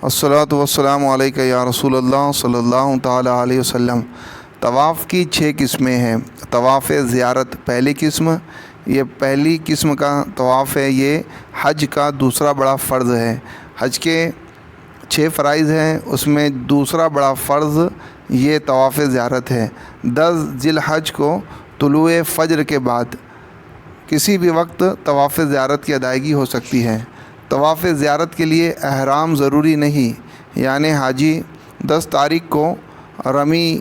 الصلاۃ والسلام علیکہ یا رسول اللہ صلی اللہ تعالیٰ علیہ وسلم۔ طواف کی 6 قسمیں ہیں۔ طواف زیارت پہلی قسم، یہ پہلی قسم کا طواف ہے، یہ حج کا دوسرا بڑا فرض ہے۔ حج کے 6 فرائض ہیں، اس میں دوسرا بڑا فرض یہ طواف زیارت ہے۔ 10 ذی الحج کو طلوع فجر کے بعد کسی بھی وقت طواف زیارت کی ادائیگی ہو سکتی ہے۔ طواف زیارت کے لیے احرام ضروری نہیں، یعنی حاجی 10 تاریخ کو رمی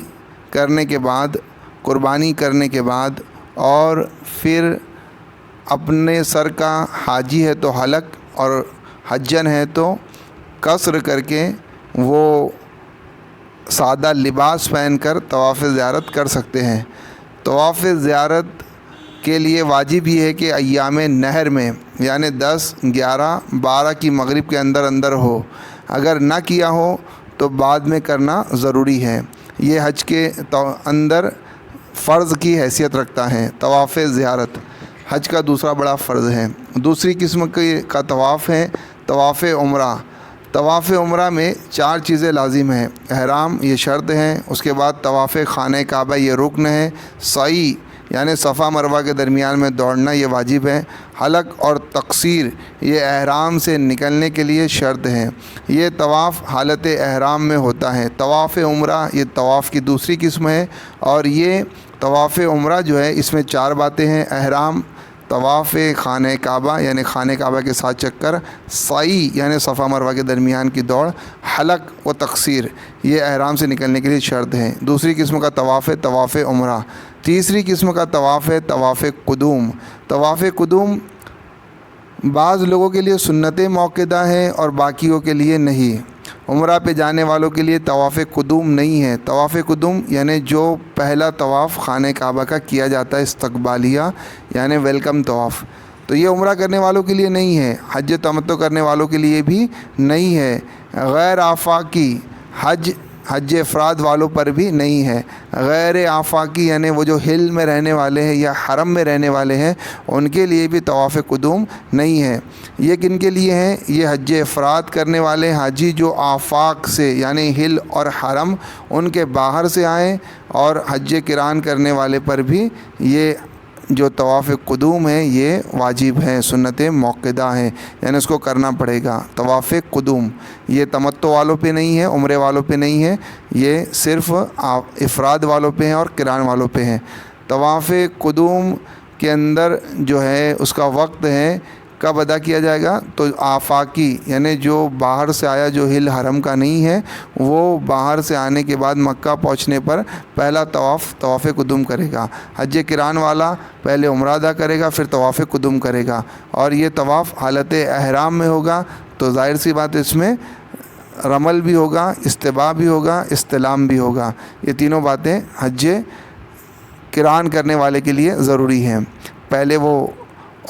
کرنے کے بعد، قربانی کرنے کے بعد، اور پھر اپنے سر کا حاجی ہے تو حلق اور حجن ہے تو قصر کر کے وہ سادہ لباس پہن کر طواف زیارت کر سکتے ہیں۔ طواف زیارت کے لیے واجب یہ ہے کہ ایام نحر میں، یعنی 10، 11، 12 کی مغرب کے اندر ہو۔ اگر نہ کیا ہو تو بعد میں کرنا ضروری ہے۔ یہ حج کے اندر فرض کی حیثیت رکھتا ہے۔ طواف زیارت حج کا دوسرا بڑا فرض ہے۔ دوسری قسم کا طواف ہے طواف عمرہ۔ طواف عمرہ میں 4 چیزیں لازم ہیں۔ احرام یہ شرط ہے، اس کے بعد طواف خانہ کعبہ یہ رکن ہے، سعی یعنی صفا مروہ کے درمیان میں دوڑنا یہ واجب ہے، حلق اور تقصیر یہ احرام سے نکلنے کے لیے شرط ہے۔ یہ طواف حالت احرام میں ہوتا ہے۔ طواف عمرہ یہ طواف کی دوسری قسم ہے، اور یہ طواف عمرہ جو ہے اس میں 4 باتیں ہیں: احرام، طواف خانہ کعبہ یعنی خانہ کعبہ کے 7 چکر، سعی یعنی صفا مروہ کے درمیان کی دوڑ، حلق و تقصیر یہ احرام سے نکلنے کے لیے شرط ہیں۔ دوسری قسم کا طواف ہے طواف عمرہ۔ تیسری قسم کا طواف ہے طواف قدوم۔ طواف قدوم بعض لوگوں کے لیے سنت موقدہ ہے اور باقیوں کے لیے نہیں۔ عمرہ پہ جانے والوں کے لیے طواف قدوم نہیں ہے۔ طواف قدوم یعنی جو پہلا طواف خانہ کعبہ کا کیا جاتا ہے، استقبالیہ یعنی ویلکم طواف، تو یہ عمرہ کرنے والوں کے لیے نہیں ہے، حج تمتع کرنے والوں کے لیے بھی نہیں ہے، غیر آفاقی حج افراد والوں پر بھی نہیں ہے۔ غیر آفاقی یعنی وہ جو ہل میں رہنے والے ہیں یا حرم میں رہنے والے ہیں، ان کے لیے بھی طواف قدوم نہیں ہے۔ یہ کن کے لیے ہیں؟ یہ حج افراد کرنے والے حاجی جو آفاق سے یعنی ہل اور حرم ان کے باہر سے آئیں، اور حج قران کرنے والے پر بھی یہ جو طواف قدوم ہے یہ واجب ہے، سنت موقدہ ہے، یعنی اس کو کرنا پڑے گا۔ طواف قدوم یہ تمتع والوں پہ نہیں ہے، عمرے والوں پہ نہیں ہے، یہ صرف افراد والوں پہ ہیں اور قران والوں پہ ہیں۔ طواف قدوم کے اندر جو ہے اس کا وقت ہے کب ادا کیا جائے گا؟ تو آفاقی یعنی جو باہر سے آیا، جو ہل حرم کا نہیں ہے، وہ باہر سے آنے کے بعد مکہ پہنچنے پر پہلا طواف قدوم کرے گا۔ حج قران والا پہلے عمرہ ادا کرے گا، پھر طواف قدوم کرے گا، اور یہ طواف حالت احرام میں ہوگا، تو ظاہر سی بات اس میں رمل بھی ہوگا، استباء بھی ہوگا، استلام بھی ہوگا۔ یہ تینوں باتیں حج قران کرنے والے کے لیے ضروری ہیں۔ پہلے وہ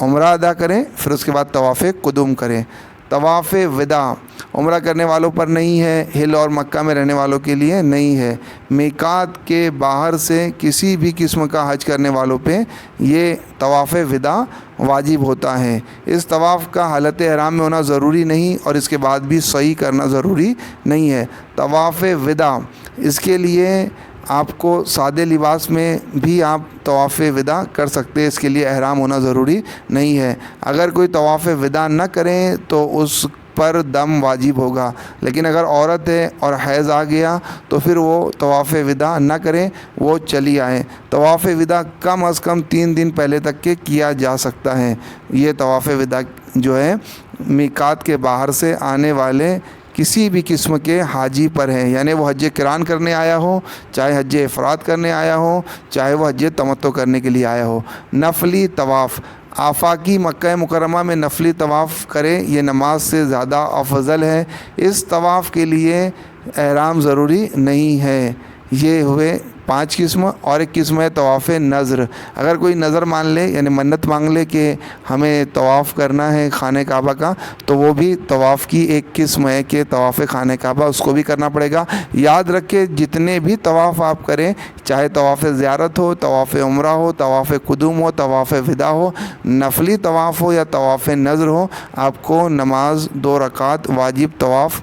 عمرہ ادا کریں، پھر اس کے بعد طواف قدوم کریں۔ طواف وداع عمرہ کرنے والوں پر نہیں ہے، ہل اور مکہ میں رہنے والوں کے لیے نہیں ہے۔ میقات کے باہر سے کسی بھی قسم کا حج کرنے والوں پہ یہ طواف وداع واجب ہوتا ہے۔ اس طواف کا حالت احرام میں ہونا ضروری نہیں، اور اس کے بعد بھی سعی کرنا ضروری نہیں ہے۔ طواف وداع اس کے لیے آپ کو سادے لباس میں بھی آپ طواف وداع کر سکتے ہیں، اس کے لیے احرام ہونا ضروری نہیں ہے۔ اگر کوئی طواف وداع نہ کریں تو اس پر دم واجب ہوگا، لیکن اگر عورت ہے اور حیض آ گیا تو پھر وہ طواف وداع نہ کریں، وہ چلی آئیں۔ طواف وداع کم از کم 3 دن پہلے تک کے کیا جا سکتا ہے۔ یہ طواف وداع جو ہے میقات کے باہر سے آنے والے کسی بھی قسم کے حاجی پر ہے، یعنی وہ حج قران کرنے آیا ہو، چاہے حج افراد کرنے آیا ہو، چاہے وہ حج تمتع کرنے کے لیے آیا ہو۔ نفلی طواف آفاقی مکہ مکرمہ میں نفلی طواف کرے، یہ نماز سے زیادہ افضل ہے۔ اس طواف کے لیے احرام ضروری نہیں ہے۔ یہ ہوئے 5 قسم، اور ایک قسم ہے طواف نذر۔ اگر کوئی نظر مان لے یعنی منت مانگ لے کہ ہمیں طواف کرنا ہے خانہ کعبہ کا، تو وہ بھی طواف کی ایک قسم ہے کہ طواف خانہ کعبہ اس کو بھی کرنا پڑے گا۔ یاد رکھے جتنے بھی طواف آپ کریں، چاہے طواف زیارت ہو، طواف عمرہ ہو، طواف قدوم ہو، طواف وداع ہو، نفلی طواف ہو یا طواف نذر ہو، آپ کو نماز 2 رکعت واجب طواف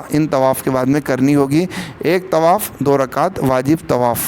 ان طواف کے بعد میں کرنی ہوگی۔ ایک طواف 2 رکعت واجب طواف۔